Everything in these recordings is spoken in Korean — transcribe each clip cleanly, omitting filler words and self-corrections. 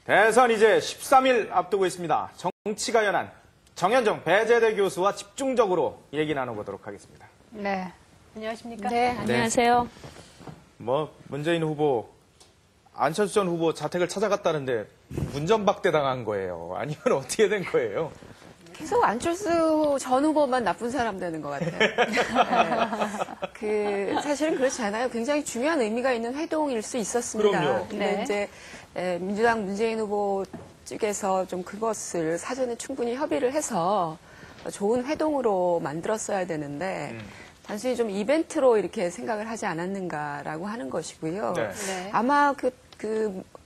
대선 이제 13일 앞두고 있습니다. 정치가 연한 정현정 배재대 교수와 집중적으로 얘기 나눠보도록 하겠습니다. 네. 안녕하십니까? 네, 안녕하세요. 문재인 후보, 안철수 전 후보 자택을 찾아갔다는데 문전박대 당한 거예요? 아니면 어떻게 된 거예요? 계속 안철수 전 후보만 나쁜 사람 되는 것 같아요. 네. 사실은 그렇지 않아요. 굉장히 중요한 의미가 있는 회동일 수 있었습니다. 그럼요. 근데 네. 이제 민주당 문재인 후보 측에서 좀 그것을 사전에 충분히 협의를 해서 좋은 회동으로 만들었어야 되는데 단순히 좀 이벤트로 이렇게 생각을 하지 않았는가라고 하는 것이고요. 네. 네. 아마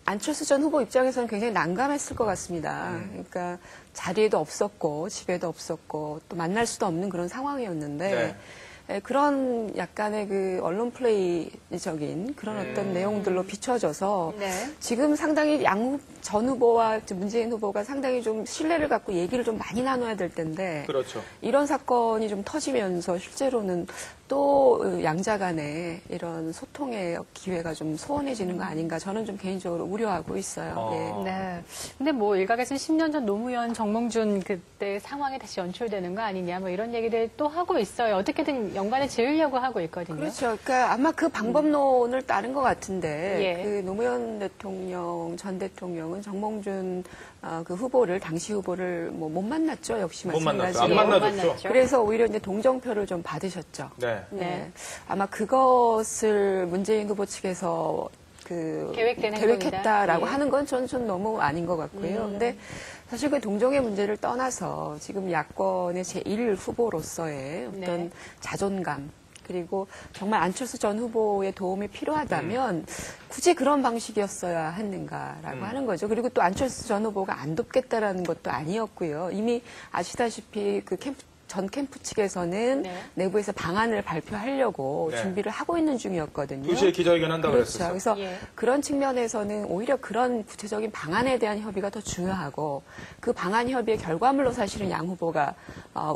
안철수 전 후보 입장에서는 굉장히 난감했을 것 같습니다. 그러니까 자리에도 없었고 집에도 없었고 또 만날 수도 없는 그런 상황이었는데 그런 약간의 그 언론 플레이적인 그런 어떤 내용들로 비춰져서 네. 지금 상당히 양 전 후보와 문재인 후보가 상당히 좀 신뢰를 갖고 얘기를 좀 많이 나눠야 될 텐데 그렇죠. 이런 사건이 좀 터지면서 실제로는 또 양자 간에 이런 소통의 기회가 좀 소원해지는 거 아닌가 저는 좀 개인적으로 우려하고 있어요. 예. 네. 근데 뭐 일각에서는 10년 전 노무현 정몽준 그때 상황이 다시 연출되는 거 아니냐 뭐 이런 얘기들 또 하고 있어요. 어떻게든 연관을 지으려고 하고 있거든요. 그렇죠. 그러니까 아마 그 방법론을 따른 것 같은데 예. 그 노무현 대통령 전 대통령은 정몽준 그 후보를 당시 후보를 뭐 못 만났죠. 역시 못 만났죠. 마찬가지로. 안 못 만나줬죠. 만났죠. 그래서 오히려 이제 동정표를 좀 받으셨죠. 네. 네. 아마 그것을 문재인 후보 측에서 계획된 계획했다라고 행동이다. 예. 하는 건 전 너무 아닌 것 같고요. 근데 사실 그 동정의 문제를 떠나서 지금 야권의 제1 후보로서의 어떤 네. 자존감 그리고 정말 안철수 전 후보의 도움이 필요하다면 굳이 그런 방식이었어야 했는가라고 하는 거죠. 그리고 또 안철수 전 후보가 안 돕겠다라는 것도 아니었고요. 이미 아시다시피 전 캠프 측에서는 네. 내부에서 방안을 발표하려고 네. 준비를 하고 있는 중이었거든요. 2시에 기자회견 한다고 그렇죠. 그랬었어요. 그래서 예. 그런 측면에서는 오히려 그런 구체적인 방안에 대한 협의가 더 중요하고 그 방안 협의의 결과물로 사실은 양 후보가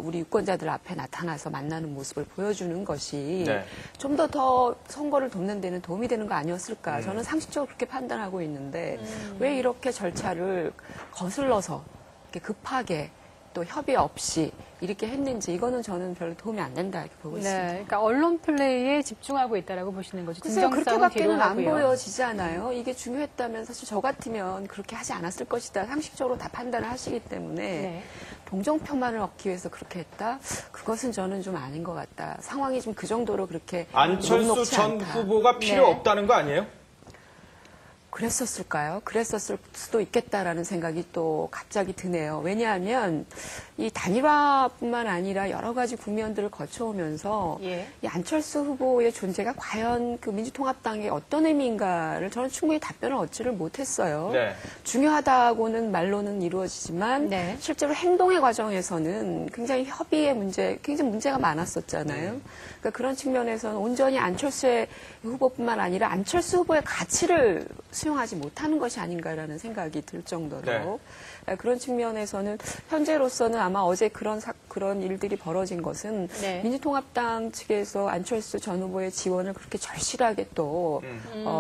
우리 유권자들 앞에 나타나서 만나는 모습을 보여주는 것이 네. 좀 더 선거를 돕는 데는 도움이 되는 거 아니었을까. 저는 상식적으로 그렇게 판단하고 있는데 왜 이렇게 절차를 거슬러서 이렇게 급하게 또 협의 없이 이렇게 했는지 이거는 저는 별로 도움이 안 된다 이렇게 보고 네. 있습니다. 그러니까 언론 플레이에 집중하고 있다라고 보시는 거죠. 글쎄요, 진정성은 그렇게밖에는 안 뒤로 하고요. 보여지지 않아요. 이게 중요했다면 사실 저 같으면 그렇게 하지 않았을 것이다. 상식적으로 다 판단을 하시기 때문에 네. 동정표만을 얻기 위해서 그렇게 했다? 그것은 저는 좀 아닌 것 같다. 상황이 좀 그 정도로 그렇게 안철수 녹록치 전 않다. 후보가 필요 네. 없다는 거 아니에요? 그랬었을까요? 그랬었을 수도 있겠다라는 생각이 또 갑자기 드네요. 왜냐하면 이 단일화뿐만 아니라 여러 가지 국면들을 거쳐오면서 예. 이 안철수 후보의 존재가 과연 그 민주통합당의 어떤 의미인가를 저는 충분히 답변을 얻지를 못했어요. 네. 중요하다고는 말로는 이루어지지만 네. 실제로 행동의 과정에서는 굉장히 협의의 문제, 굉장히 문제가 많았었잖아요. 그러니까 그런 측면에서는 온전히 안철수의 후보뿐만 아니라 안철수 후보의 가치를 수용하지 못하는 것이 아닌가라는 생각이 들 정도로 네. 그런 측면에서는 현재로서는 아마 어제 그런 일들이 벌어진 것은 네. 민주통합당 측에서 안철수 전 후보의 지원을 그렇게 절실하게 또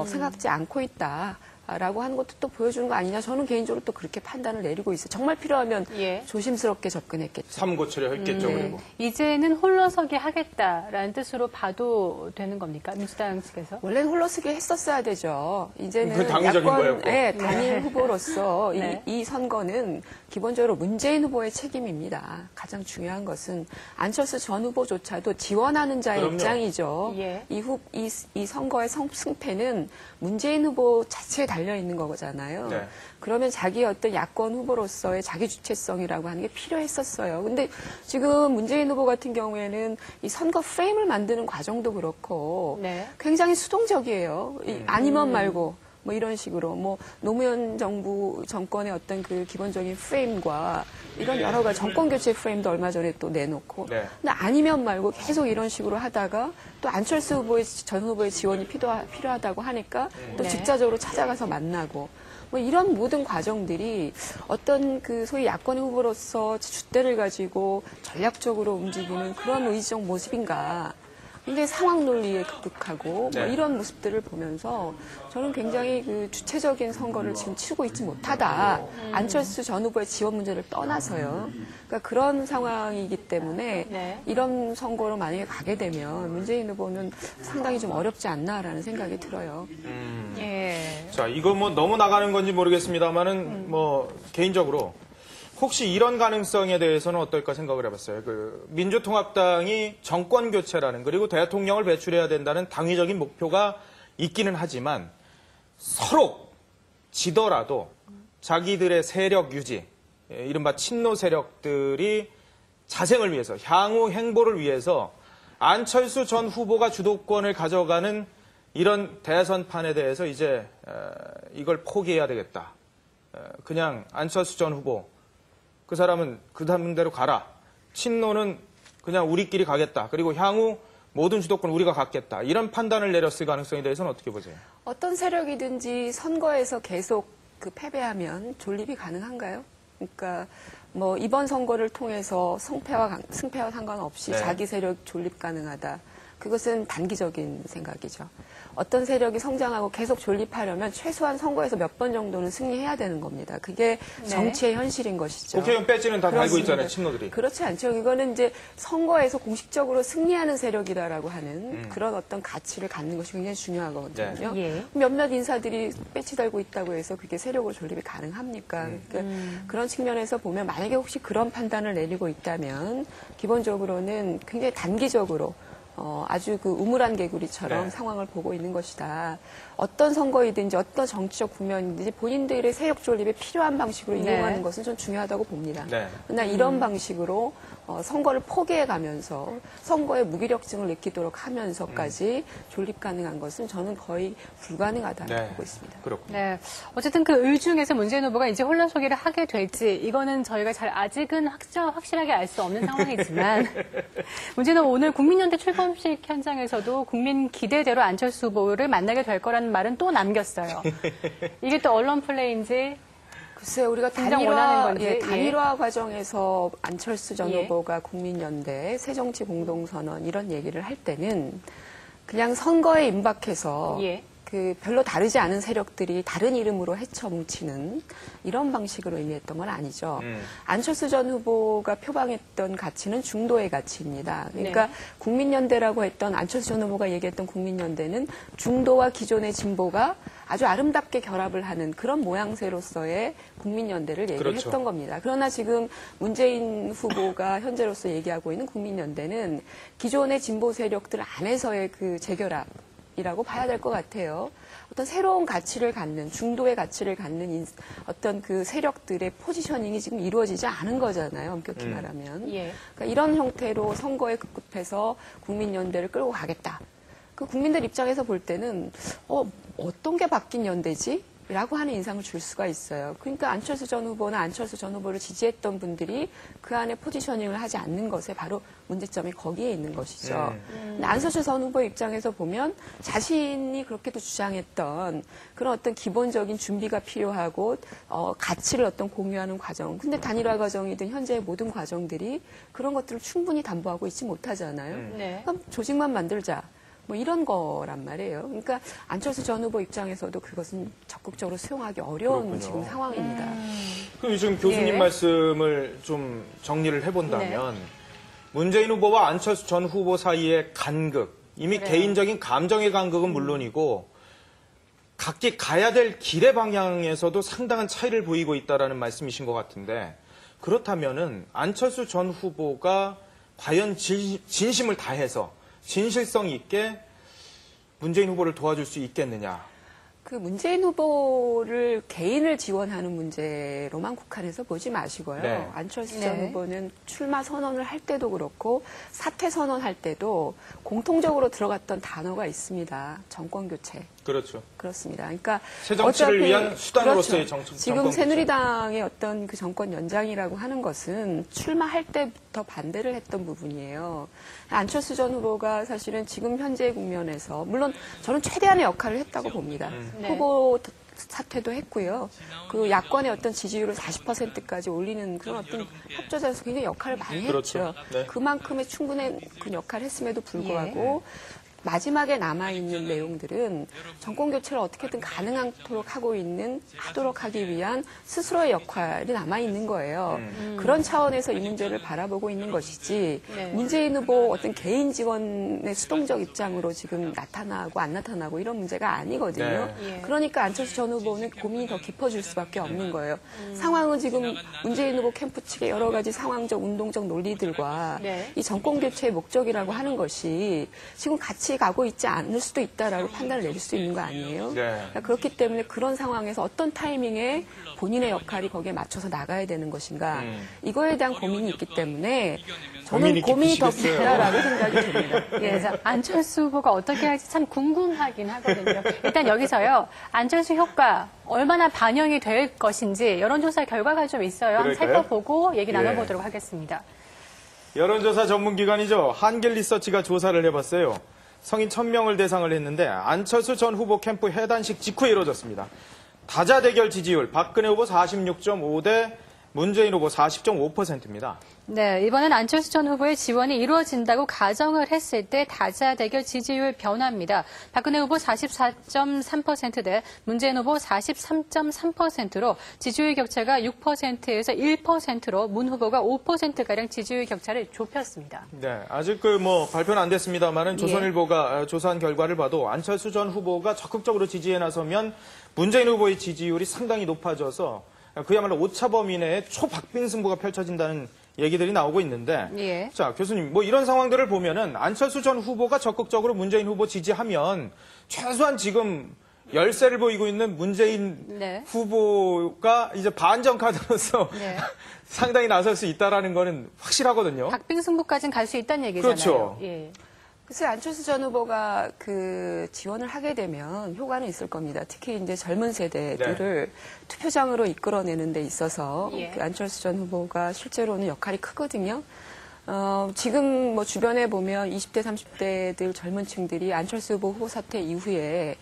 생각지 않고 있다. 라고 하는 것도 또 보여주는 거 아니냐. 저는 개인적으로 또 그렇게 판단을 내리고 있어요. 정말 필요하면 예. 조심스럽게 접근했겠죠. 삼고초려 했겠죠, 네. 그리고. 이제는 홀로서기 하겠다라는 뜻으로 봐도 되는 겁니까? 민주당 측에서? 원래는 홀로서기 했었어야 되죠. 이제는 그 당위적인 거였고. 단일 후보로서 네. 이 선거는 기본적으로 문재인 후보의 책임입니다. 가장 중요한 것은 안철수 전 후보조차도 지원하는 자의 그럼요. 입장이죠. 예. 이 선거의 승패는 문재인 후보 자체에 달려 있는 거잖아요. 네. 그러면 자기의 어떤 야권 후보로서의 자기 주체성이라고 하는 게 필요했었어요. 근데 지금 문재인 후보 같은 경우에는 이 선거 프레임을 만드는 과정도 그렇고 네. 굉장히 수동적이에요. 아니면 말고 뭐 이런 식으로 뭐 노무현 정권의 어떤 그 기본적인 프레임과 이런 여러 가지 정권 교체 프레임도 얼마 전에 또 내놓고 네. 근데 아니면 말고 계속 이런 식으로 하다가 또 안철수 전 후보의 지원이 필요하다고 하니까 또 네. 직자적으로 찾아가서 만나고 뭐 이런 모든 과정들이 어떤 그 소위 야권 후보로서 줏대를 가지고 전략적으로 움직이는 그런 의지적 모습인가 굉장히 상황 논리에 급급하고 네. 뭐 이런 모습들을 보면서 저는 굉장히 그 주체적인 선거를 지금 치르고 있지 못하다. 안철수 전 후보의 지원 문제를 떠나서요. 그러니까 그런 상황이기 때문에 네. 이런 선거로 만약에 가게 되면 문재인 후보는 상당히 좀 어렵지 않나라는 생각이 들어요. 예. 자, 이거 뭐 너무 나가는 건지 모르겠습니다만은 뭐 개인적으로 혹시 이런 가능성에 대해서는 어떨까 생각을 해봤어요. 그 민주통합당이 정권 교체라는 그리고 대통령을 배출해야 된다는 당위적인 목표가 있기는 하지만 서로 지더라도 자기들의 세력 유지, 이른바 친노 세력들이 자생을 위해서 향후 행보를 위해서 안철수 전 후보가 주도권을 가져가는 이런 대선판에 대해서 이제 이걸 포기해야 되겠다. 그냥 안철수 전 후보 그 사람은 그 사람대로 가라. 친노는 그냥 우리끼리 가겠다. 그리고 향후 모든 주도권 우리가 갖겠다. 이런 판단을 내렸을 가능성에 대해서는 어떻게 보세요? 어떤 세력이든지 선거에서 계속 그 패배하면 존립이 가능한가요? 그러니까 뭐 이번 선거를 통해서 승패와 상관없이 네. 자기 세력 존립 가능하다. 그것은 단기적인 생각이죠. 어떤 세력이 성장하고 계속 존립하려면 최소한 선거에서 몇 번 정도는 승리해야 되는 겁니다. 그게 네. 정치의 현실인 것이죠. 국회의원 배지는 다 달고 그렇습니다. 있잖아요, 친노들이. 그렇지 않죠. 이거는 이제 선거에서 공식적으로 승리하는 세력이다라고 하는 그런 어떤 가치를 갖는 것이 굉장히 중요하거든요. 네. 예. 몇몇 인사들이 배치 달고 있다고 해서 그게 세력으로 존립이 가능합니까? 그러니까 그런 측면에서 보면 만약에 혹시 그런 판단을 내리고 있다면 기본적으로는 굉장히 단기적으로 아주 그 우물안 개구리처럼 네. 상황을 보고 있는 것이다. 어떤 선거이든지 어떤 정치적 국면이든지 본인들의 세력 존립에 필요한 방식으로 네. 이용하는 것은 좀 중요하다고 봅니다. 네. 그러나 이런 방식으로 선거를 포기해 가면서 선거에 무기력증을 느끼도록 하면서까지 존립 가능한 것은 저는 거의 불가능하다고 네. 보고 있습니다. 그렇군요. 네. 어쨌든 그 을 중에서 문재인 후보가 이제 혼란소기를 하게 될지 이거는 저희가 잘 아직은 확실하게 알 수 없는 상황이지만 문재인 후보 오늘 국민연대 출범식 현장에서도 국민 기대대로 안철수 후보를 만나게 될 거라는 말은 또 남겼어요. 이게 또 언론 플레이인지 글쎄요, 우리가 당장 원하는 건지, 예. 단일화 과정에서 안철수 전 예. 후보가 국민연대, 새정치 공동선언 이런 얘기를 할 때는 그냥 선거에 임박해서 예. 그 별로 다르지 않은 세력들이 다른 이름으로 헤쳐뭉치는 이런 방식으로 의미했던 건 아니죠. 안철수 전 후보가 표방했던 가치는 중도의 가치입니다. 그러니까 네. 국민연대라고 했던 안철수 전 후보가 얘기했던 국민연대는 중도와 기존의 진보가 아주 아름답게 결합을 하는 그런 모양새로서의 국민연대를 얘기를 그렇죠. 했던 겁니다. 그러나 지금 문재인 후보가 현재로서 얘기하고 있는 국민연대는 기존의 진보 세력들 안에서의 그 재결합 이라고 봐야 될 것 같아요. 어떤 새로운 가치를 갖는, 중도의 가치를 갖는 어떤 그 세력들의 포지셔닝이 지금 이루어지지 않은 거잖아요. 엄격히 말하면. 예. 그러니까 이런 형태로 선거에 급급해서 국민연대를 끌고 가겠다. 그 국민들 입장에서 볼 때는 어떤 게 바뀐 연대지? 라고 하는 인상을 줄 수가 있어요. 그러니까 안철수 전 후보나 안철수 전 후보를 지지했던 분들이 그 안에 포지셔닝을 하지 않는 것에 바로 문제점이 거기에 있는 것이죠. 근데 안철수 전 후보 입장에서 보면 자신이 그렇게도 주장했던 그런 어떤 기본적인 준비가 필요하고 가치를 어떤 공유하는 과정. 근데 단일화 과정이든 현재의 모든 과정들이 그런 것들을 충분히 담보하고 있지 못하잖아요. 네. 그럼 조직만 만들자. 뭐 이런 거란 말이에요. 그러니까 안철수 전 후보 입장에서도 그것은 적극적으로 수용하기 어려운 그렇군요. 지금 상황입니다. 그럼 지금 교수님 예. 말씀을 좀 정리를 해본다면 문재인 후보와 안철수 전 후보 사이의 간극, 이미 그래요. 개인적인 감정의 간극은 물론이고 각기 가야 될 길의 방향에서도 상당한 차이를 보이고 있다라는 말씀이신 것 같은데 그렇다면은 안철수 전 후보가 과연 진심을 다해서 진실성 있게 문재인 후보를 도와줄 수 있겠느냐? 그 문재인 후보를 개인을 지원하는 문제로만 국한해서 보지 마시고요. 네. 안철수 전 네. 후보는 출마 선언을 할 때도 그렇고 사퇴 선언할 때도 공통적으로 들어갔던 단어가 있습니다. 정권 교체. 그렇죠. 그렇습니다. 그러니까 새 정치를 어차피 위한 수단으로서의 그렇죠. 정권 지금 교체. 새누리당의 어떤 그 정권 연장이라고 하는 것은 출마할 때부터 반대를 했던 부분이에요. 안철수 전 후보가 사실은 지금 현재 국면에서 물론 저는 최대한의 역할을 했다고 봅니다. 네. 후보 사퇴도 했고요. 그 야권의 어떤 지지율을 40%까지 올리는 그런 어떤 협조자로서 굉장히 역할을 많이 그렇죠. 했죠. 네. 그만큼의 충분한 그 역할을 했음에도 불구하고 마지막에 남아있는 내용들은 정권 교체를 어떻게든 가능하도록 하도록 하기 위한 스스로의 역할이 남아있는 거예요. 그런 차원에서 이 문제를 바라보고 있는 것이지 네. 문재인 후보 어떤 개인 지원의 수동적 입장으로 지금 나타나고 안 나타나고 이런 문제가 아니거든요. 네. 예. 그러니까 안철수 전 후보는 고민이 더 깊어질 수밖에 없는 거예요. 상황은 지금 문재인 후보 캠프 측의 여러 가지 상황적, 운동적 논리들과 네. 이 정권 교체의 목적이라고 하는 것이 지금 같이 가고 있지 않을 수도 있다라고 판단을 내릴 수 있는 거 아니에요? 네. 그러니까 그렇기 때문에 그런 상황에서 어떤 타이밍에 본인의 역할이 거기에 맞춰서 나가야 되는 것인가 이거에 대한 고민이 있기 때문에 저는 고민이 더 깊으시겠어요. 깊다라고 생각이 듭니다. 예, 자, 안철수 후보가 어떻게 할지 참 궁금하긴 하거든요. 일단 여기서요, 안철수 효과 얼마나 반영이 될 것인지 여론조사 결과가 좀 있어요. 한번 그럴까요? 살펴보고 얘기 예. 나눠보도록 하겠습니다. 여론조사 전문기관이죠. 한길리서치가 조사를 해봤어요. 성인 1000명을 대상을 했는데 안철수 전 후보 캠프 해단식 직후에 이루어졌습니다. 다자대결 지지율 박근혜 후보 46.5 대 문재인 후보 40.5%입니다. 네, 이번엔 안철수 전 후보의 지원이 이루어진다고 가정을 했을 때 다자대결 지지율 변화입니다. 박근혜 후보 44.3% 문재인 후보 43.3%로 지지율 격차가 6%에서 1%로 문 후보가 5%가량 지지율 격차를 좁혔습니다. 네, 아직 발표는 안 됐습니다만은 조선일보가 조사한 결과를 봐도 안철수 전 후보가 적극적으로 지지에 나서면 문재인 후보의 지지율이 상당히 높아져서 그야말로 오차범위 내에 초박빙 승부가 펼쳐진다는 얘기들이 나오고 있는데, 예. 자 교수님, 이런 상황들을 보면은 안철수 전 후보가 적극적으로 문재인 후보 지지하면 최소한 지금 열세를 보이고 있는 문재인 네. 후보가 이제 반전 카드로서 네. 상당히 나설 수 있다라는 거는 확실하거든요. 박빙 승부까지는 갈 수 있다는 얘기잖아요. 그렇죠. 예. 글쎄 안철수 전 후보가 그 지원을 하게 되면 효과는 있을 겁니다. 특히 이제 젊은 세대들을 투표장으로 이끌어내는 데 있어서 예. 그 안철수 전 후보가 실제로는 역할이 크거든요. 지금 주변에 보면 20대, 30대들 젊은 층들이 안철수 후보 사퇴 이후에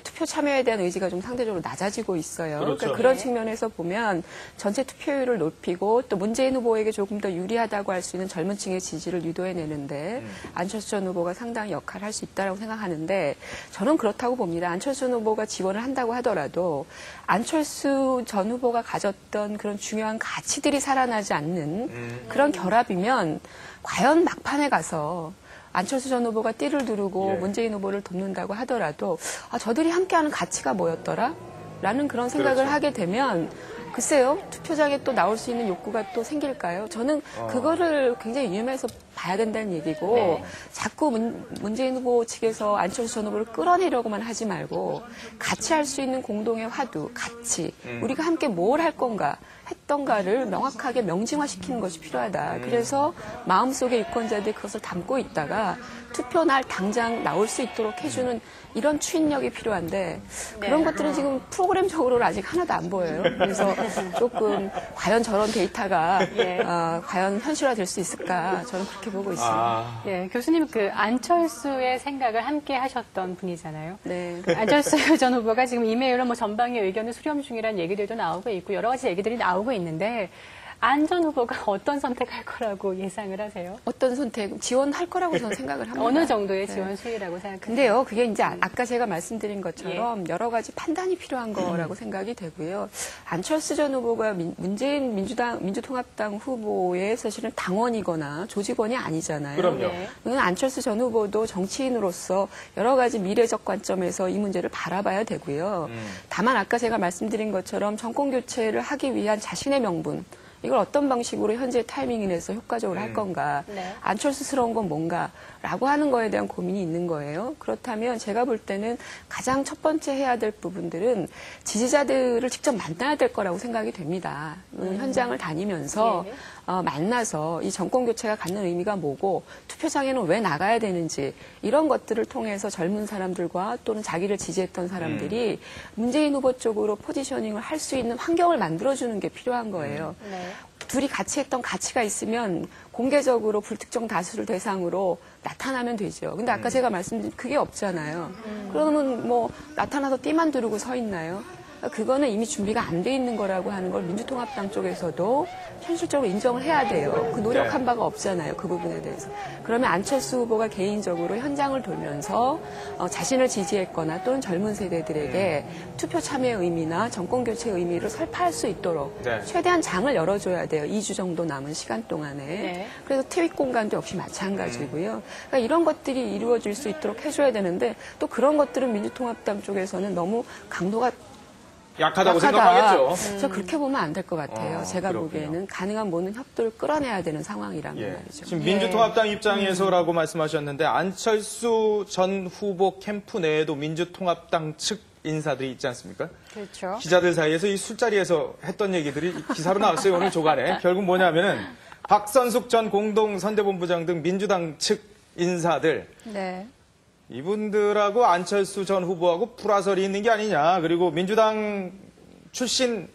투표 참여에 대한 의지가 좀 상대적으로 낮아지고 있어요. 그렇죠. 그러니까 그런 네. 측면에서 보면 전체 투표율을 높이고 또 문재인 후보에게 조금 더 유리하다고 할 수 있는 젊은 층의 지지를 유도해내는데 안철수 전 후보가 상당히 역할을 할 수 있다고 생각하는데 저는 그렇다고 봅니다. 안철수 후보가 지원을 한다고 하더라도 안철수 전 후보가 가졌던 그런 중요한 가치들이 살아나지 않는 그런 결합이면 과연 막판에 가서 안철수 전 후보가 띠를 두르고 예. 문재인 후보를 돕는다고 하더라도 저들이 함께하는 가치가 뭐였더라? 라는 그런 생각을 그렇죠. 하게 되면 글쎄요, 투표장에 또 나올 수 있는 욕구가 또 생길까요? 저는 그거를 굉장히 유념해서 봐야 된다는 얘기고 네. 자꾸 문재인 후보 측에서 안철수 전 후보를 끌어내려고만 하지 말고 같이 할 수 있는 공동의 화두, 가치, 우리가 함께 뭘 할 건가 했던가를 명확하게 명징화시키는 것이 필요하다. 그래서 마음속에 유권자들이 그것을 담고 있다가 투표날 당장 나올 수 있도록 해주는 이런 추인력이 필요한데 그런 것들은 지금 프로그램적으로는 아직 하나도 안 보여요. 그래서 조금 과연 저런 데이터가 예. 과연 현실화될 수 있을까 저는 그렇게 보고 있습니다. 예, 교수님 그 안철수의 생각을 함께 하셨던 분이잖아요. 네. 안철수 전 후보가 지금 이메일로 전방위 의견을 수렴 중이라는 얘기들도 나오고 있고 여러 가지 얘기들이 나오고 있는데 안 전 후보가 어떤 선택할 거라고 예상을 하세요? 어떤 선택 지원할 거라고 저는 생각을 합니다. 어느 정도의 네. 지원 수위라고 생각하세요? 근데요, 그게 이제 아까 제가 말씀드린 것처럼 여러 가지 판단이 필요한 거라고 생각이 되고요. 안철수 전 후보가 문재인 민주통합당 후보의 사실은 당원이거나 조직원이 아니잖아요. 그럼요. 네. 그건 안철수 전 후보도 정치인으로서 여러 가지 미래적 관점에서 이 문제를 바라봐야 되고요. 다만 아까 제가 말씀드린 것처럼 정권 교체를 하기 위한 자신의 명분, 이걸 어떤 방식으로 현재 타이밍에 내서 효과적으로 할 건가, 네. 안철수스러운 건 뭔가라고 하는 거에 대한 고민이 있는 거예요. 그렇다면 제가 볼 때는 가장 첫 번째 해야 될 부분들은 지지자들을 직접 만나야 될 거라고 생각이 됩니다. 현장을 다니면서 예. 만나서 이 정권 교체가 갖는 의미가 뭐고 투표장에는 왜 나가야 되는지 이런 것들을 통해서 젊은 사람들과 또는 자기를 지지했던 사람들이 문재인 후보 쪽으로 포지셔닝을 할 수 있는 환경을 만들어주는 게 필요한 거예요. 네. 둘이 같이 했던 가치가 있으면 공개적으로 불특정 다수를 대상으로 나타나면 되죠. 근데 아까 제가 말씀드린 그게 없잖아요. 그러면 나타나서 띠만 두르고 서 있나요? 그거는 이미 준비가 안 돼 있는 거라고 하는 걸 민주통합당 쪽에서도 현실적으로 인정을 해야 돼요. 그 노력한 바가 없잖아요. 그 부분에 대해서. 그러면 안철수 후보가 개인적으로 현장을 돌면서 자신을 지지했거나 또는 젊은 세대들에게 투표 참여의 의미나 정권 교체의 의미를 설파할 수 있도록 네. 최대한 장을 열어줘야 돼요. 2주 정도 남은 시간 동안에. 네. 그래서 트윗 공간도 역시 마찬가지고요. 그러니까 이런 것들이 이루어질 수 있도록 해줘야 되는데 또 그런 것들은 민주통합당 쪽에서는 너무 강도가 약하다고 약하다. 생각하겠죠. 저 그렇게 보면 안 될 것 같아요. 제가 그렇군요. 보기에는 가능한 모든 협조를 끌어내야 되는 상황이란 예. 말이죠. 지금 민주통합당 입장에서라고 말씀하셨는데 안철수 전 후보 캠프 내에도 민주통합당 측 인사들이 있지 않습니까? 그렇죠. 기자들 사이에서 이 술자리에서 했던 얘기들이 기사로 나왔어요. 오늘 조간에. 결국 뭐냐면은 박선숙 전 공동선대본부장 등 민주당 측 인사들 네. 이분들하고 안철수 전 후보하고 불화설이 있는 게 아니냐. 그리고 민주당 출신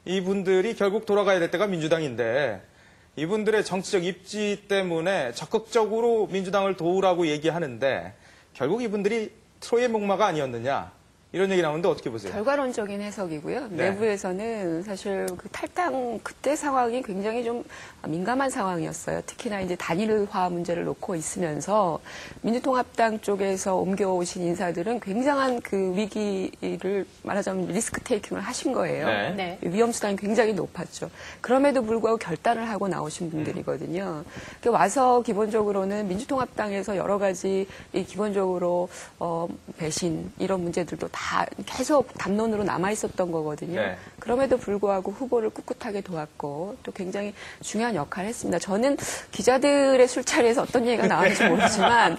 이분들이 결국 돌아가야 될 때가 민주당인데 이분들의 정치적 입지 때문에 적극적으로 민주당을 도우라고 얘기하는데 결국 이분들이 트로이의 목마가 아니었느냐. 이런 얘기 나오는데 어떻게 보세요? 결과론적인 해석이고요. 네. 내부에서는 사실 그 탈당 그때 상황이 굉장히 좀 민감한 상황이었어요. 특히나 이제 단일화 문제를 놓고 있으면서 민주통합당 쪽에서 옮겨오신 인사들은 굉장한 그 위기를 말하자면 리스크 테이킹을 하신 거예요. 네. 네. 위험 수단이 굉장히 높았죠. 그럼에도 불구하고 결단을 하고 나오신 분들이거든요. 와서 기본적으로는 민주통합당에서 여러 가지 이 기본적으로 배신 이런 문제들도 다 계속 담론으로 남아 있었던 거거든요. 네. 그럼에도 불구하고 후보를 꿋꿋하게 도왔고 또 굉장히 중요한 역할을 했습니다. 저는 기자들의 술자리에서 어떤 얘기가 나왔는지 모르지만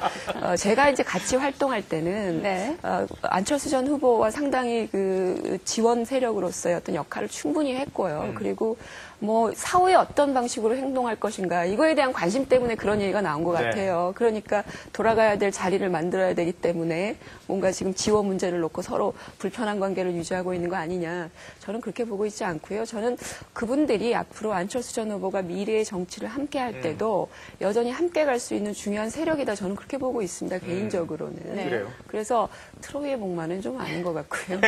제가 이제 같이 활동할 때는 네. 안철수 전 후보와 상당히 그 지원 세력으로서의 어떤 역할을 충분히 했고요. 그리고 뭐 사후에 어떤 방식으로 행동할 것인가 이거에 대한 관심 때문에 그런 얘기가 나온 것 네. 같아요. 그러니까 돌아가야 될 자리를 만들어야 되기 때문에 뭔가 지금 지원 문제를 놓고 서로 불편한 관계를 유지하고 있는 거 아니냐. 저는 그렇게 보고 있지 않고요. 저는 그분들이 앞으로 안철수 전 후보가 미래의 정치를 함께 할 때도 여전히 함께 갈 수 있는 중요한 세력이다. 저는 그렇게 보고 있습니다. 개인적으로는. 네. 그래요. 그래서 트로이의 목마는 좀 아닌 것 같고요.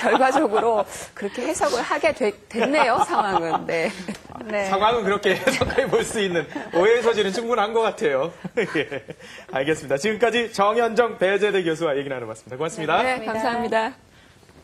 결과적으로 그렇게 해석을 하게 됐네요, 상황은. 네. 네. 상황은 그렇게 해석해 볼 수 있는 오해의 소지는 충분한 것 같아요. 예. 알겠습니다. 지금까지 정현정 배재대 교수와 얘기 나눠봤습니다. 고맙습니다. 네, 감사합니다.